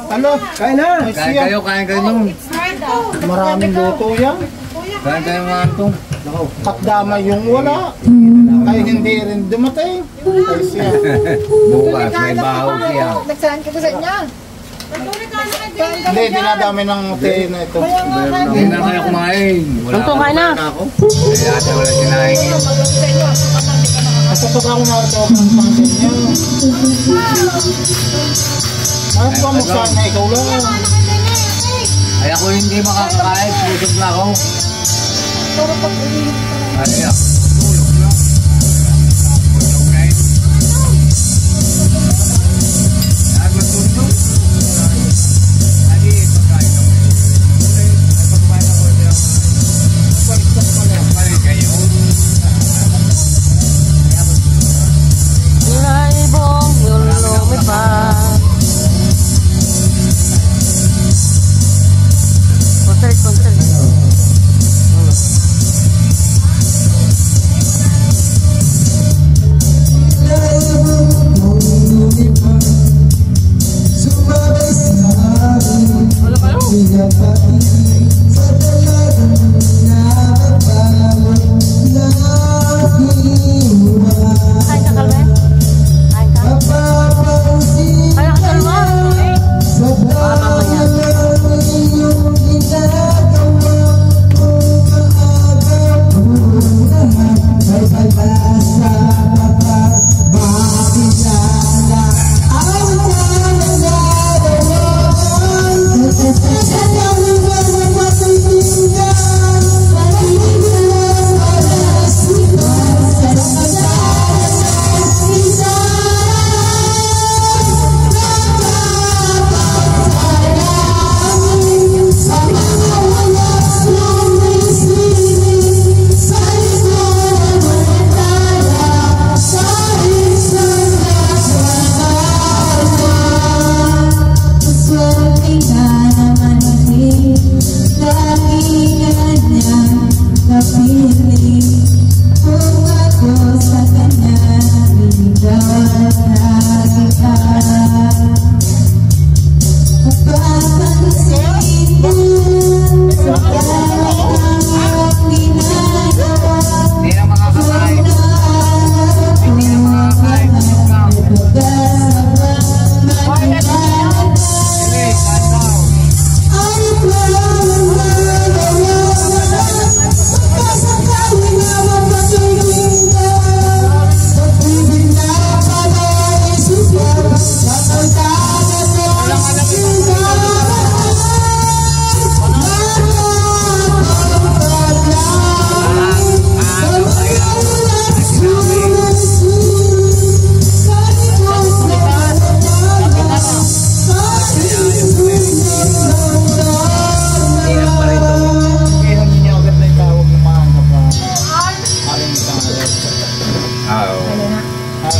Ano? Kain na! Kain kayo nung. Maraming luto yan. Kain kayo mga antong. Takdamay yung wala. Kaya hindi rin dumatay. Ay siya. Bukas may bahaw siya. Nagsaan ka ba sa inyo? Hindi, dinadami ng tea na ito. Hindi na kayo kumain. Antong kain na. Kaya ate wala sinahin. Nasatok ako na ito ang pangkin niyo. Ano ba mo sana ikaw lang? Ay ako hindi makakakain. Pusog na ako. Ay ya. Tulog na. Pusog na yun. Lahat matulog. Adi, pagkain ako. Ay pagkain ako. Pagkain kayo. Ibong lumipad. Concert.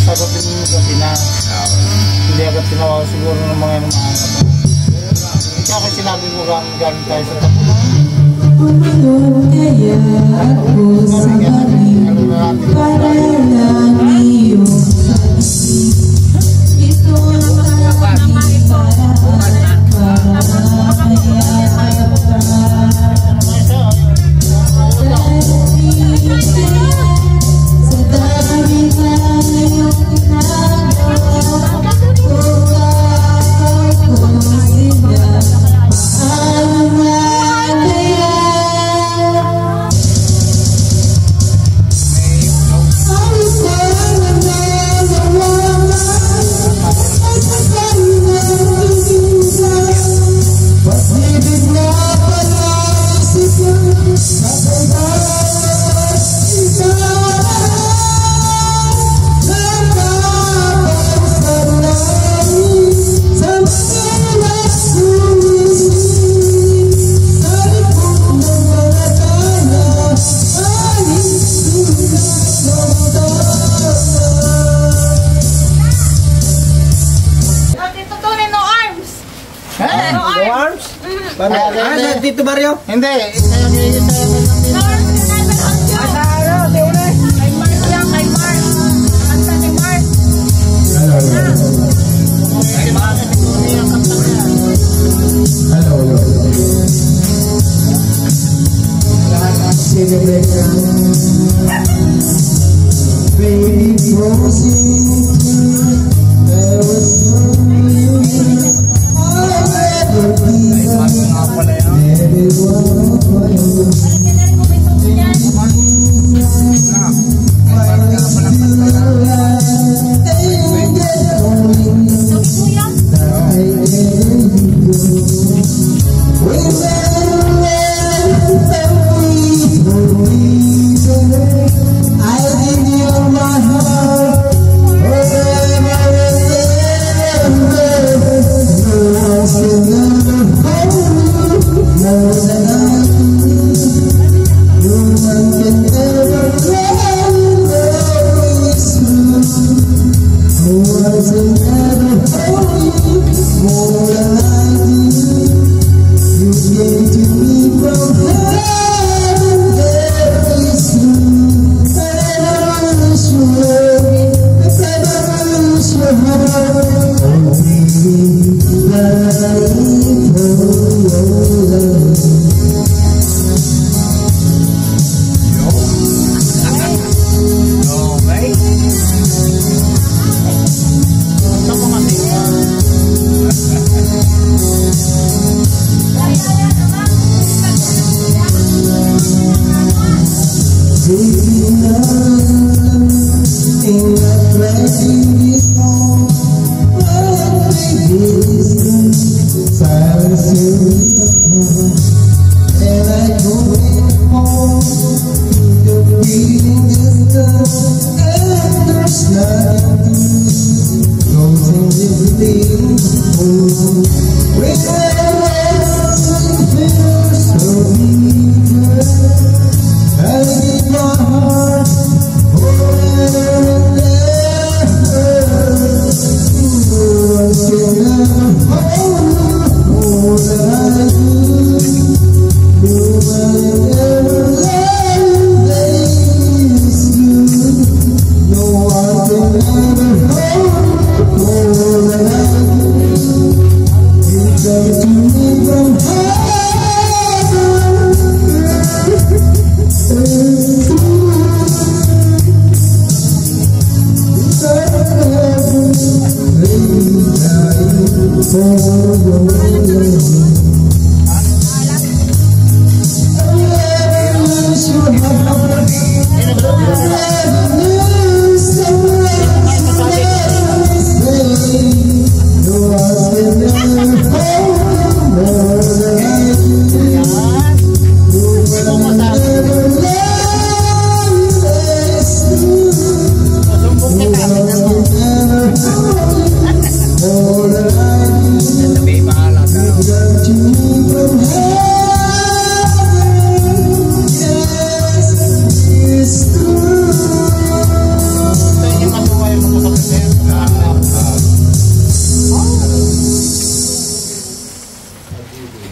Sagutin mo sa Pinas. Hindi agad tinawa siguro ng mga umaangat. Kaya kasi sinabi ko galing tayo sa tapunan. Kaya ako sa balik para lang iyong sabi. Ito ang aking paraan para mayayap ka. Sa dami na ngayong ginagawa, kung ako sila, paano nga kaya? Dito Mario? Hindi. Kay Mark.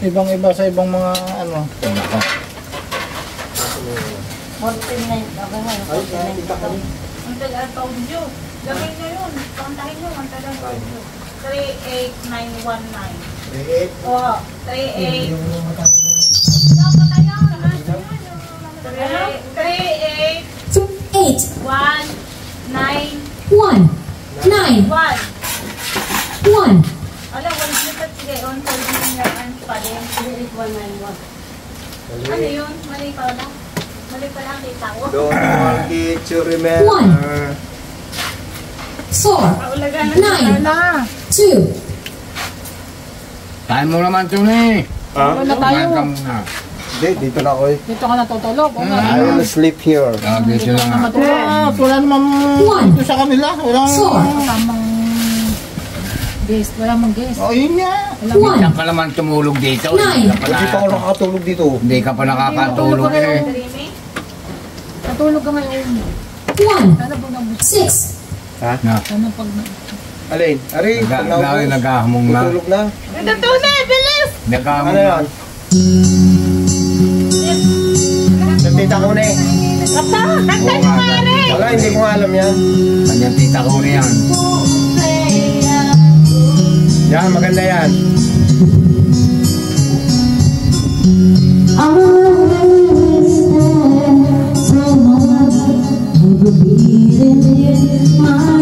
Ibang-iba sa ibang mga ano. 49. Okay nga. 49. Ang taga-tawag nyo. Gawin nyo yun. Kontahin nyo. Ang taga-tawag nyo. 38919. 38. Oo. 38. Dapat tayo. 38. 8 1 9 1 Alam, 1 minute sige. On call din yung ang pa din. 191. Ano yun? Mali pa na? Mali pa lang kita ko. Don't forget to remember. 4 Paulagan 9 2 Tayo mo naman, Tony. Ha? Wala tayo. Kumain ka muna. Hindi, dito na ako eh. Dito ka natutulog. O nga. I will sleep here. Dito na nga. Wala namang dito sa kanila. Walang... Tamang guest. Wala mong guest. Oh, yun nga. Diyan ka naman tumulog dito. Nine. Hindi ka Dito ako pa, nakakatulog dito. hindi ka pa nakakatulog eh. Natulog ka ngayon. 1 Ano ba nang 6 Na, ano pag... Alin? Ari, pag naubos. naghahamong na. Tutulog na. Tunay, bilis! Naghahamong Ano yan? Tita ko na eh. Kata! Kata nyo nga rin! Wala, hindi ko alam yan. Kanyang tita ko na yan. Yan, maganda yan. So much, I believe in my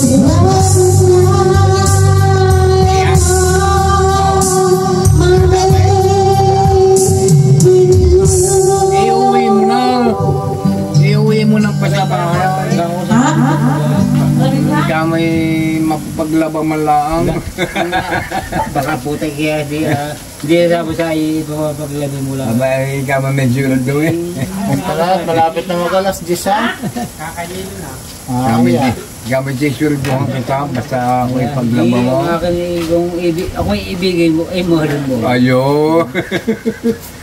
Iuwi mo na. Iuwi mo ng pasabahan. Ika may mapapaglabang malaang. Baka puti kaya hindi na sabi sa ipapaglabi mo lang. Aba, ika medyo na doon eh. Malapit na mag-alas 10 ha? Kakalilo na. Gamit yung surdo kita, basta ako ipaglaba mo. Ako ibigin mo, ay mahalin mo. Ayo.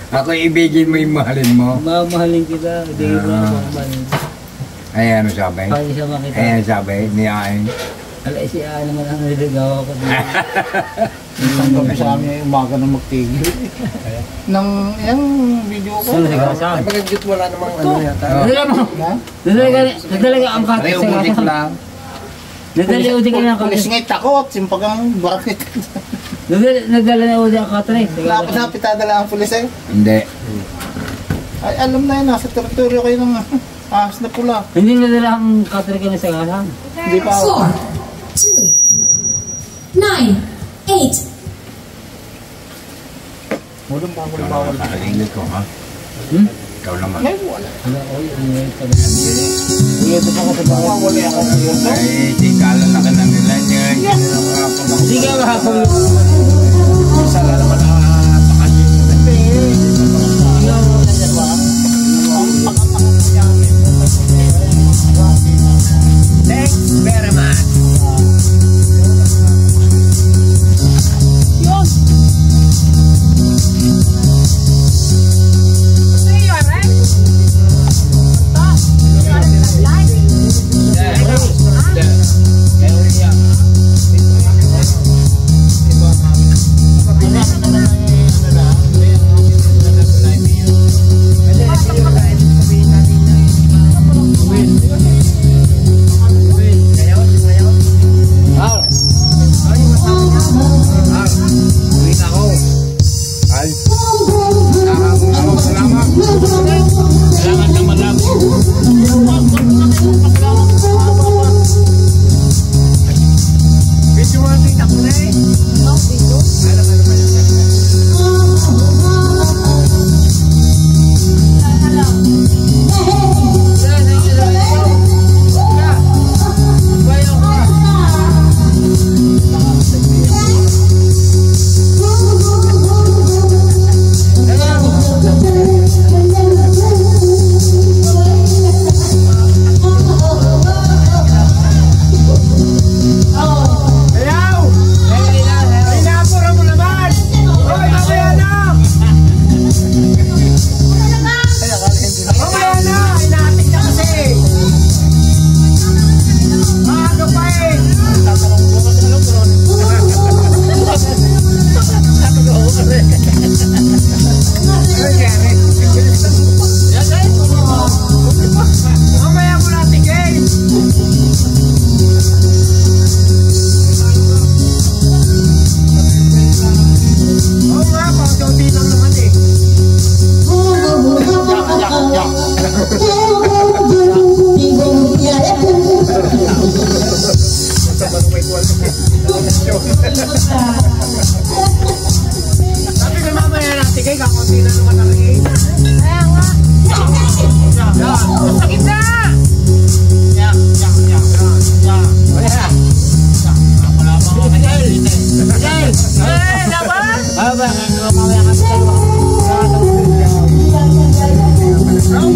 Ako ibigin mo yung mahalin mo. Mamahalin kita, hindi mo ako mahalin. Ay, ano sabi? Pag isa makita. Ay, ano sabi? Niyain. Alay si naman ang niligaw ako dito. Isang gabi sa amin ay umaga na magtigil. Nang yung video ko. Ano Ay, pag-jut wala namang ano yata. Nadalaga ang Pare, katis umulit sa lang. Nadalaga uti ka ng Pulis katis. nga'y takot, simpag ang bakit. Nadala na uti ang katis. Lapit na pitadala ang pulis eh. Hindi. Ay, alam na yun, nasa teritoryo kayo ng ahas na pula. Hindi nadala ang katis ka na sa gasan. Hindi pa ako. 4, 2, 9, 8. Walang bawal Ikaw bawal. naman kakalilig ko, ha? Ikaw naman. Ay, wala. Wala ko yung Uy, ito pa ka sa bawal. Wala ako sa Ay, tingkala na ka na nila niya. Hindi ka makakawin. Isa na naman napakalimutan. Thanks very much. Ay, nakahabong ako. Salamat. Salamat naman lang. Video mo natin ako na eh. Ayaw! Ay, napura mo naman! Hoy, mamaya na! Mamaya na! Inahatik na kasi! Maaga pa eh! Mamaya mo natin, guys! Oo nga, pang Jody lang naman eh. Sabi ko mamaya natin kay kakunti na naman ang eh. Kaya nga. Sakit na! Eh, laban! Mamaya ka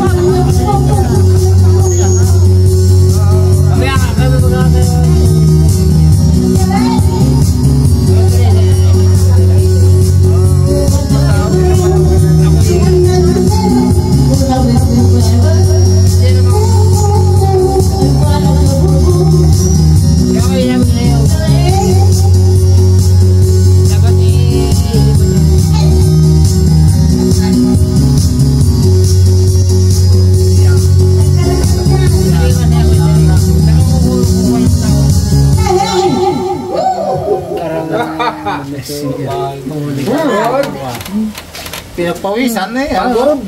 kami magkakaroon. Pinagpawisan na eh. Pagod.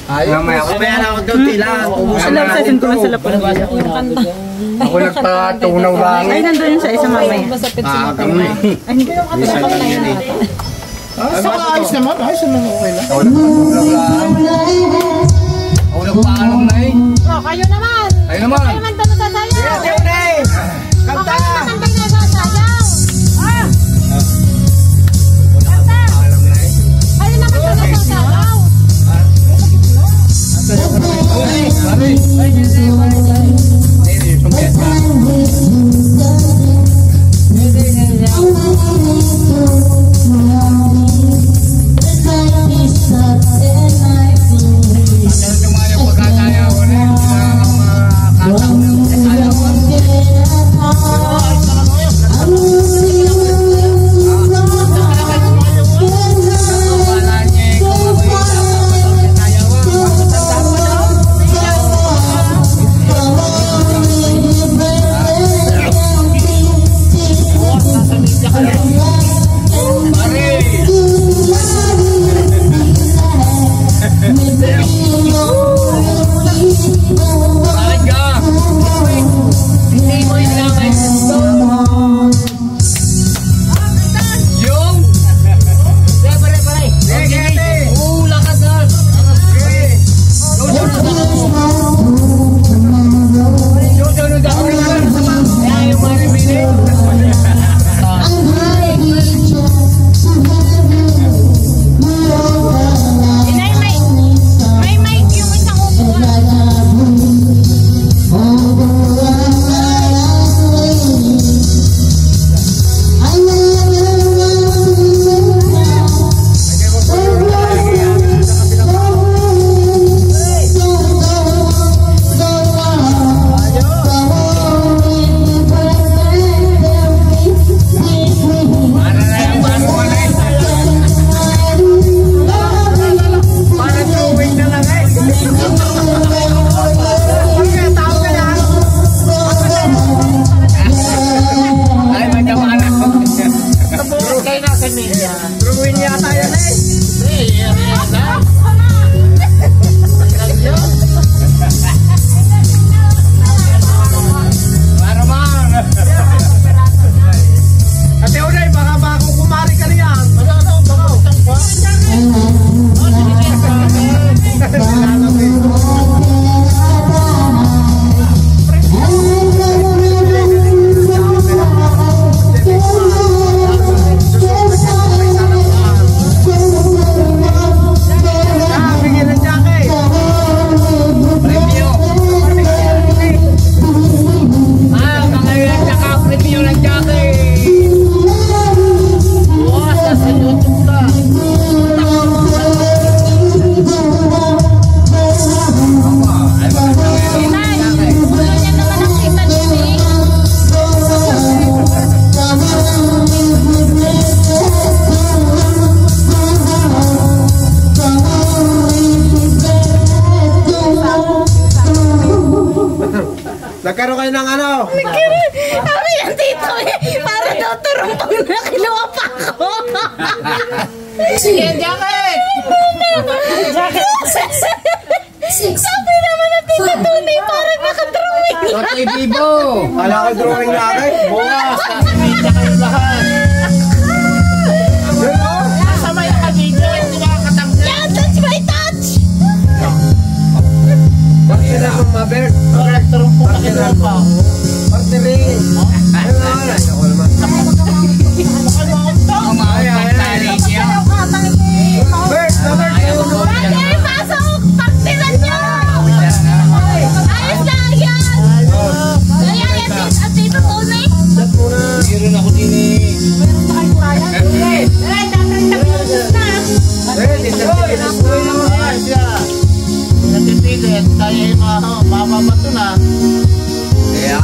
Mamaya ako. Mamaya na ako daw tila. Alam sa sintulan sa lapan. Palabasa ko na ako. Ako nagpatunaw lang. Ay, nandun yun sa isa mamaya. Kami. Minsan lang yan eh. Saka ayos naman, ayos naman okay lang. Ako nagpatunaw lang. Ako nagpaalam na eh. Oh, kayo naman. Kayo naman. Kayo naman daw sasayaw. Kanta! Kayo naman daw sasayaw. Ah! Paalam na eh. Kayo naman daw sasayaw. Nagkaroon kayo ng ano? Sabi yan dito eh. Para daw turumpang na kinuha pa ako. Sige, jacket! Sabi naman na tinatunay parang nakadrawing. Totoy Bibo. Kala ko drawing na agad. Bukas, nasa kayo lahat. Yun o? Kasama yung ka-video, hindi makakatanggal. Yeah, touch my touch. Bakit na kung mabert? Turumpong na kinuha pa ako. Bakit rin? Ayun na. Ako naman. Ang mga pagtali niya. Bert! Bert! Bagay, pasok. Pagtilan niyo. Ayos na yan. Ayan, at dito tunay. Meron ako din eh. Natitilit, tayo yung mamabato na. Kaya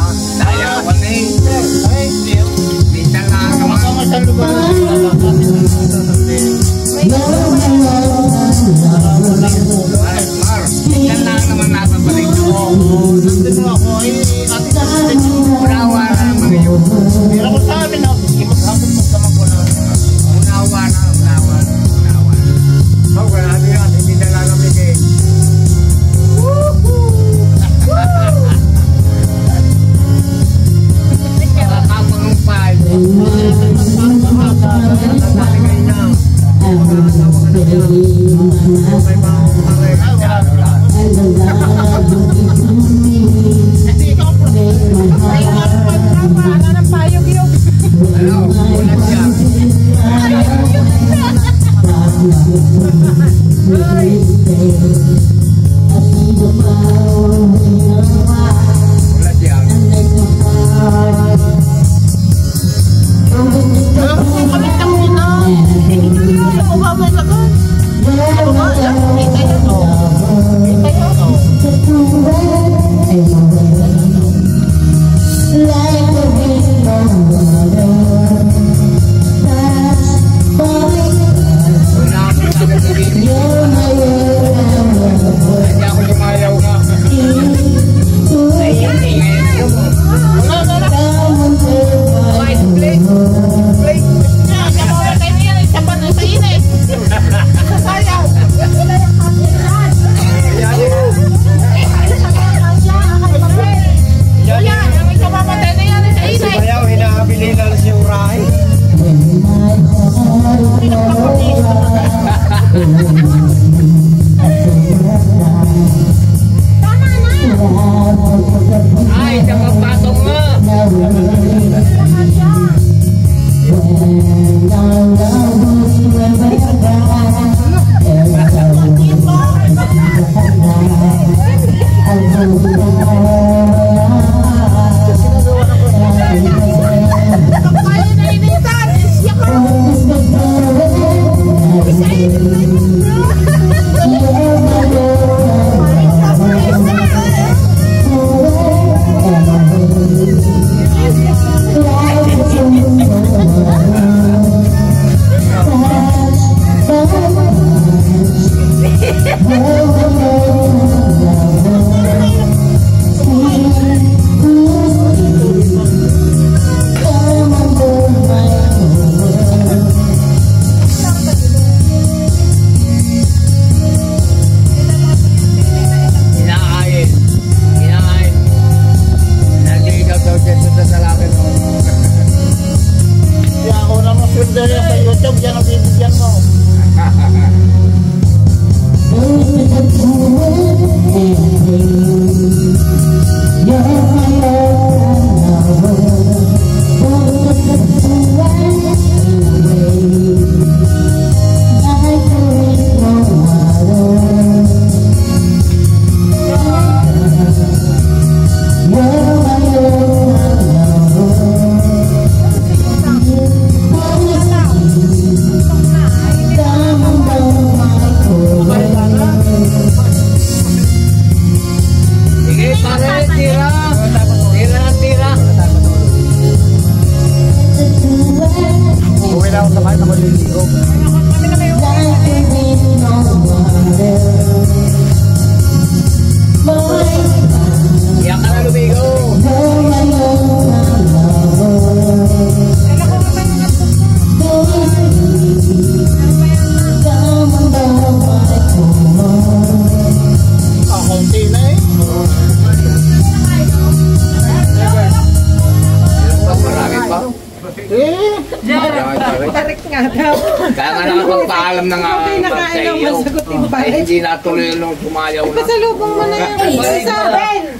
Kaya nga nakapagpaalam na nga sa iyo. Ay, hindi natuloy nung sumayaw na. Pasalubong mo na yan.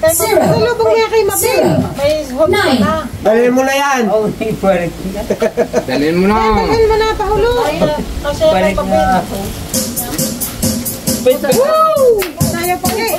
Pasalubong niya kay Mabel. Dalhin mo na yan. Dalhin mo na. Dalhin mo na, pahulo. Balik na. Woo! Sayo pa kayo.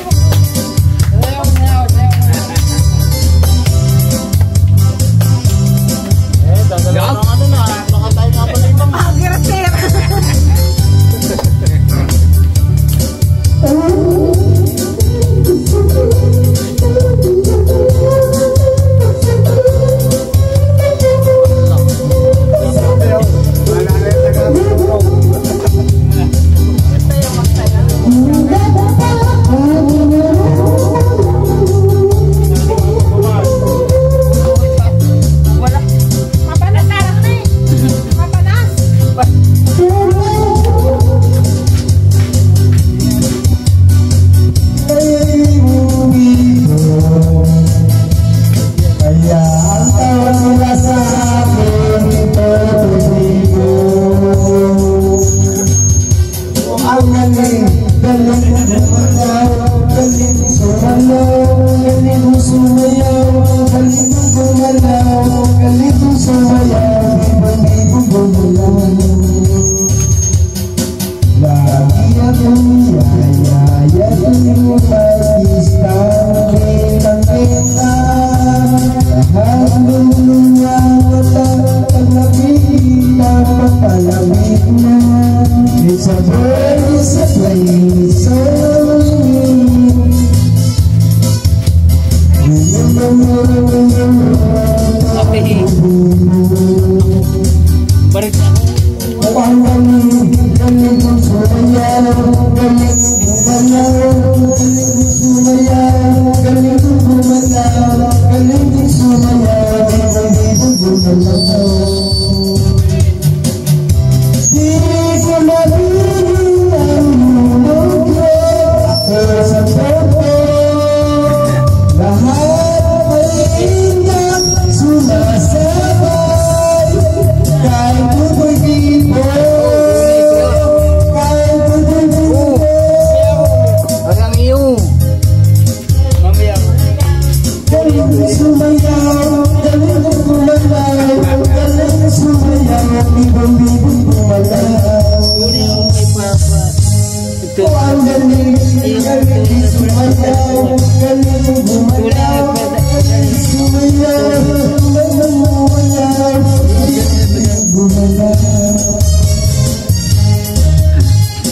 Sumayaw, ganito gumalaw, ganito sumayaw.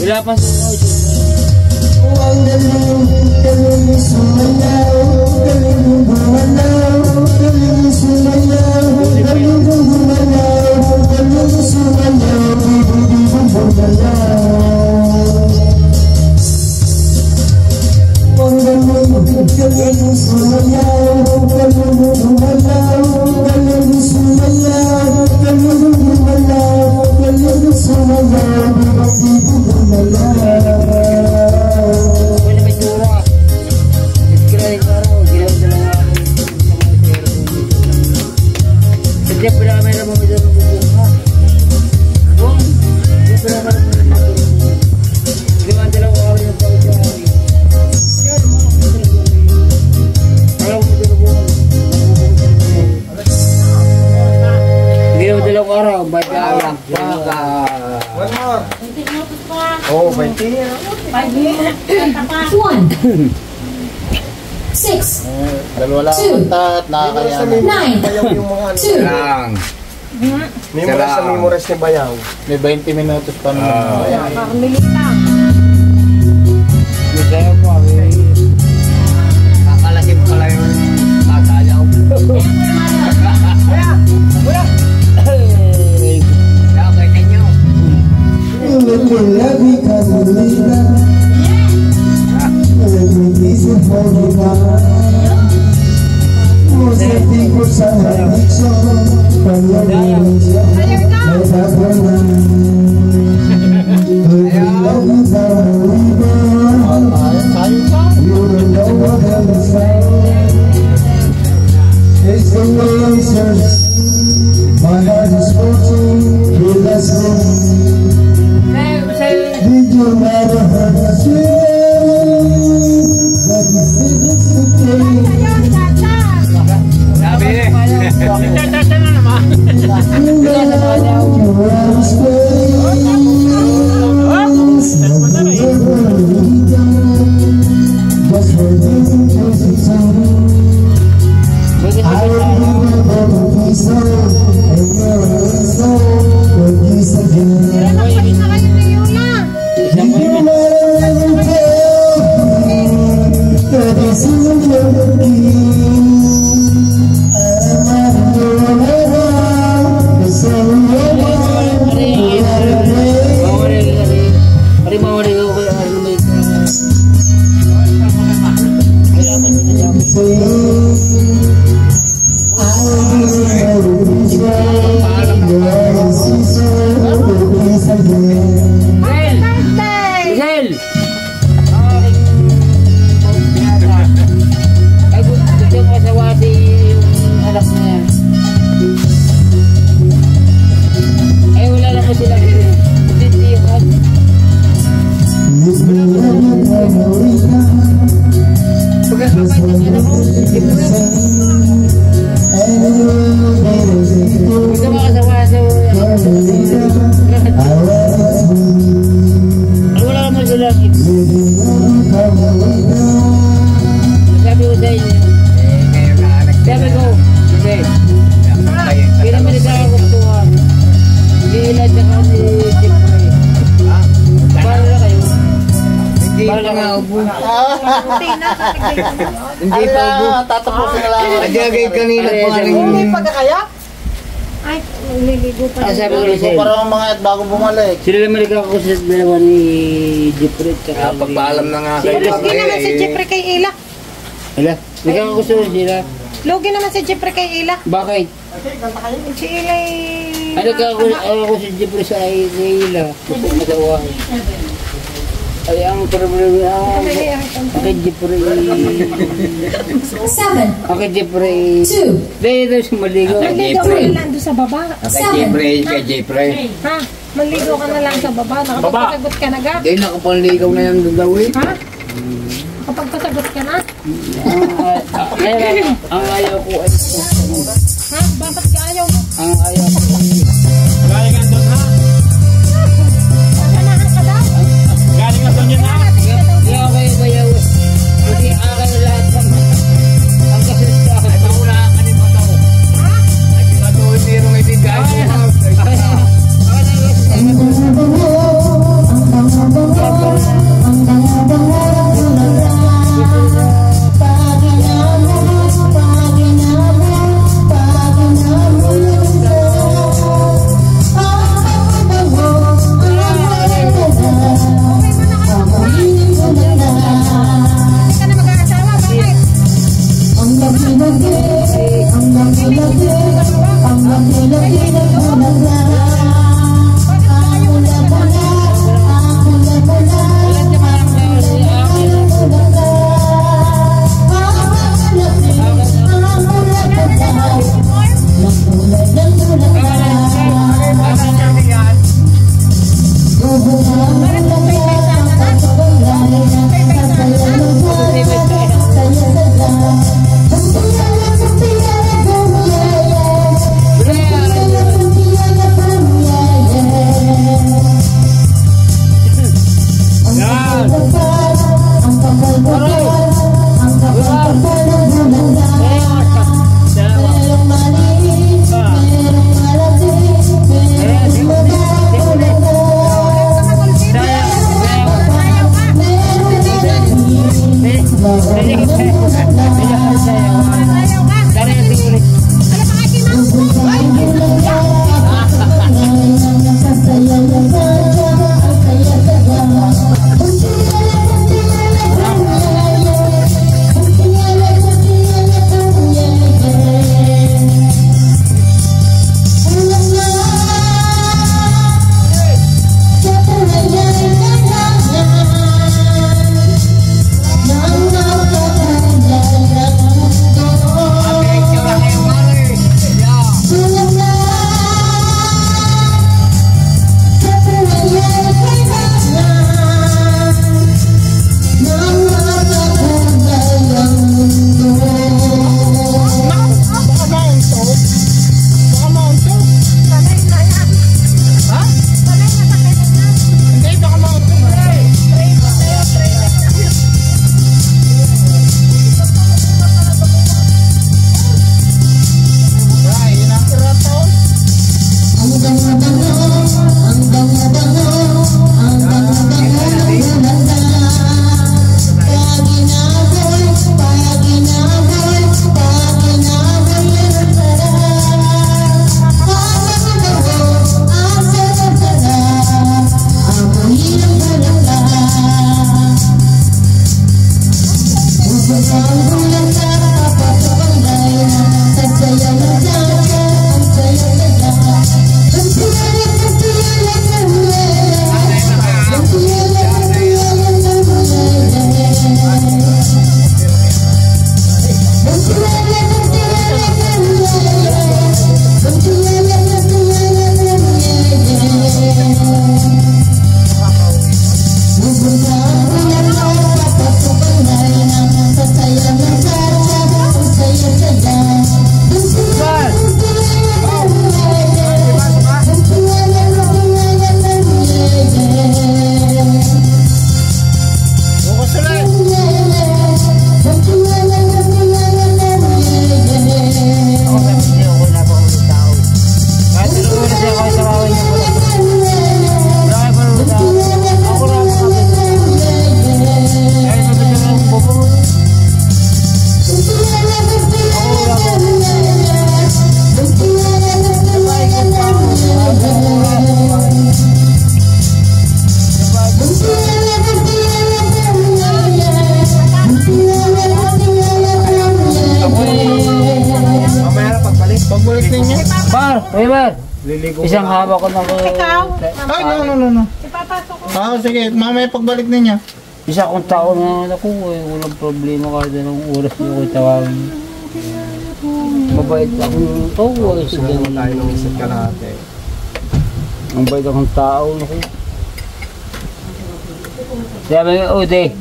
Wala pa Oo, 20. 1, 6, Dalawa lang Two. ang at nakakaya na. 9, Bayaw yung mga ano. 2, Lang. Memories sa memories ni Bayaw. May 20 minutos pa naman. Makamilit lang. Masaya po kami. Kakalasin pala yung tatayaw. Kaya, kaya nyo. My heart is floating, feel less did you never hurt us? But you said it's okay. Sabi eh. Just for you, just in time. I remember the peace and your soul when you said Hindi pa ubo. Tatapusin na lang. Adjagay kanina pa rin. Hindi pagkakaya? Ay, Nililigo pa Sabi ko lang Ito sa'yo. parang mga at bago bumalik. Sila naman ikaw sa dalawa ni Jeffrey. Kaya pagpaalam na nga kayo. Lugi naman si Jeffrey kay Ila. Hala, ikaw ako gusto sila. Lugi naman si Jeffrey kay Ila. Bakit? Si Ila ay... Ano ka ako si Jeffrey sa Ila? Gusto ko matawa. Ay, ang problema kay Jeffrey. 7, Kay Jeffrey. 2, Dahil ito siya maligo. Maligo ka na lang doon sa baba. Kay Jeffrey. Ha? Maligo ka na lang sa baba. Nakapagpasagot ka na ga? Hindi, nakapanligaw na yan doon daw eh. Ha? Nakapagpasagot ka na? Ang ayaw ko ay Ha? Bakit ka ayaw mo? ang ayaw ko Galing nga doon ha? Nasanahan ka daw? Galing nga doon yun ha? Hindi ako kayo bayaw. Hindi akin lahat ng ang kasit sa akin. Ay, wala ka ni Pataw. Ay, Pataw, mayroong ibigay. Pag Bar, isang hawak ko na ko. Ay, no. Ipapasok ko. Sige, mamaya pagbalik ninyo. Isa kong tao na ako eh. Walang problema kahit anong oras niyo ko tawagin. Mabait akong tao eh. Sige mo tayo ng isa't kalahati. Mabait akong tao na ko. Sabi nga, Ude.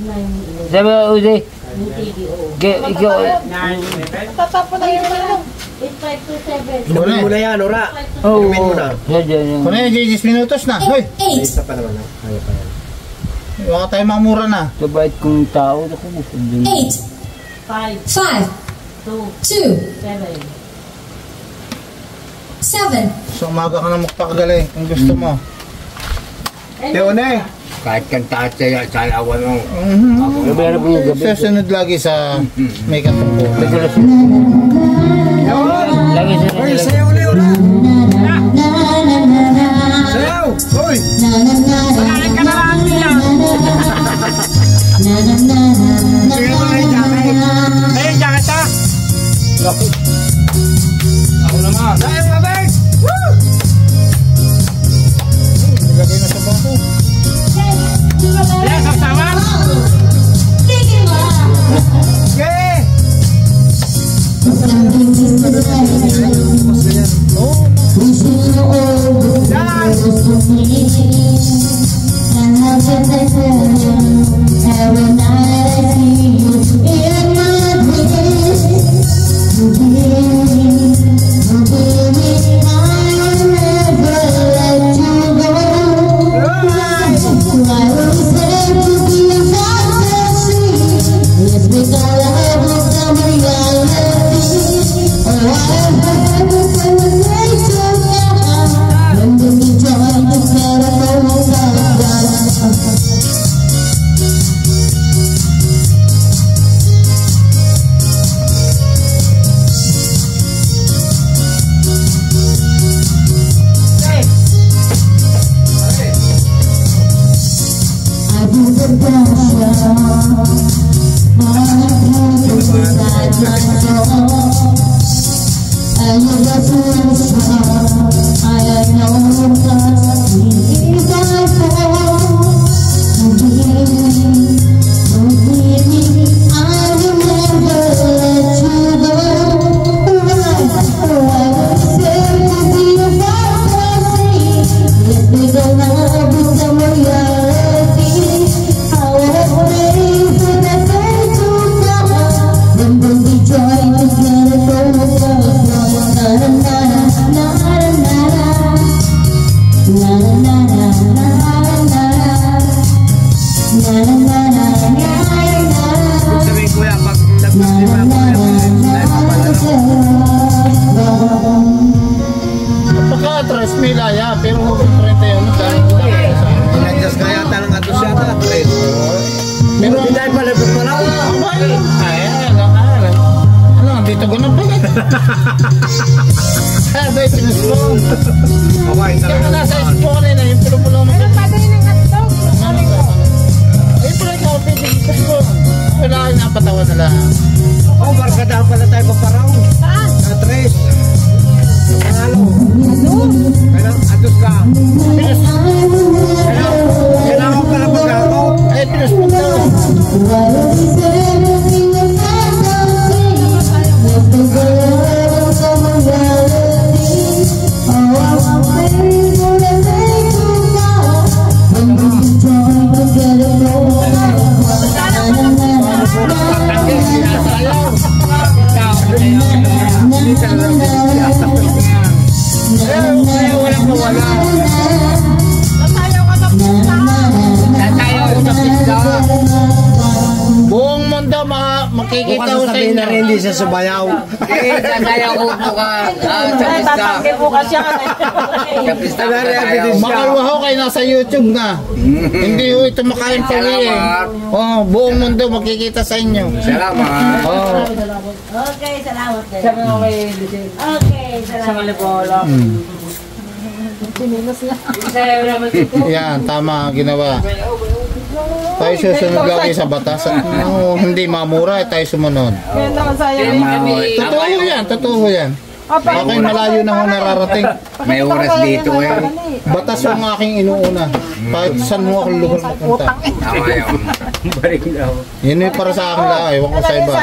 Ikaw. Tatapon na yung ano. 8527. Inumin mo na yan, Ora. Oo. Kung na 10 minutos na. Hoy, 8. Isa pa naman. Kaya pa yan. baka tayo mamura na. mabait kong tao na ko. 8. 5. 2. 7. So umaga ka na magpakagaling kung gusto mo. Teone. Kahit kantahan siya, salawan mo. Gabi po yung gabi. Susunod lagi sa may katungko. Lagi siya. Hoy, sayaw ulit, Ora. Sayaw! Hoy! Sige mo na yung jacket. Ayun, jacket ha. Ako naman. Sayaw nga, Bek! Woo! Nilagay na sa bangko. Ayan, sasawa. Yeah! Sabihin kuya, pag nagpapalima ako, ay papalala. Pagka-atras may laya, pero 31 Nandiyan kaya tanong ato siya na, Fred. Pero Hindi tayo pala pala. ano, dito ko na pala. Dahil pinasbong. Okay, Kaya nasa ispo ka na yung pulo-pulo mo. Padali ng hotdog. Ay, pero ikaw, pinasbong. Wala kayo napatawa na lang. Oh, markada pala tayo paparaw. Saan? Sa tres. Ano? Kaya atos ka. Kailangan pala pag-ako. Ay, pinasbong daw. Walang mawala. Nasayaw ka sa pusta. Tatayo ako sa pista. Buong mundo makikita Bukas ko sa sabihin na inyo. rin hindi siya sumayaw. Tatayo ako buka. Sa pista. Tatangke bukas yan. Sa pista ko Sabi tatayo. na Makalwa ho kayo nasa YouTube na. Hindi ho ito makain pawi eh. Oh, buong mundo makikita sa inyo. Salamat. Oh. Okay, salamat din. Sabi nga kay Lucille. Okay, salamat. Sa Malipola. Sayo naman dito. Yan, tama ginawa. Tayo susunod lagi sa batas. Hindi mamura, tayo sumunod. Yan naman sayaw. Tama. Totoo yan, totoo yan. Ako'y malayo na ho nararating. May oras dito eh. Batas yung aking inuuna. Kahit saan mo akong lugar mapunta. Tama yun. Yun yung para sa akin lang. Ewan ko sa iba.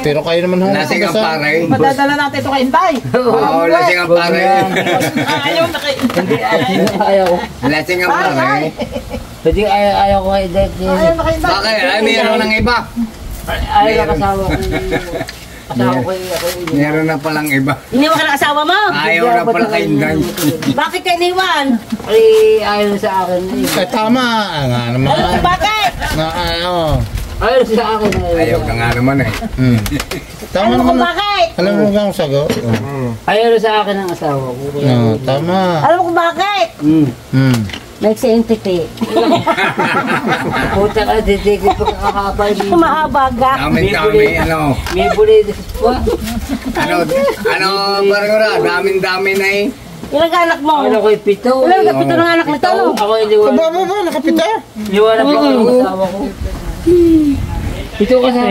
Pero kayo naman ho. Lasing ang pare. Madadala natin ito kay Inday. Oo, lasing ang pare. Ayaw na kay Ayaw. Lasing ang pare. Hindi ayaw ko kay Dad. Ayaw na kay Inday. Bakit? Ay, mayroon ng iba. Ayaw na kasama ko. Asawa ko ako. Meron na palang iba. Iniwan ka ng asawa mo? Ayaw na pala kay Inday. Bakit ka iniwan? Ay, ayaw sa akin. Eh tama. Nga naman. Bakit? Na ano. Ayaw sa akin. Ayaw ka nga naman eh. Tama Alam mo naman. kung bakit? Alam mo kung sagot? Ayaw sa akin ang asawa ko. No, tama. Alam mo kung bakit? Nag-scientific. Puta ka, didig ko pagkakakapal. Mahaba ka. Dami-dami, ano. May bulitis pa. Parang wala, dami-dami na eh. Ilang anak mo? Ano ko'y pito? Ilang kapito ng anak nito? Ako ay liwanag. Baba, nakapita. Liwanag ako ng asawa ko. Pito ka sa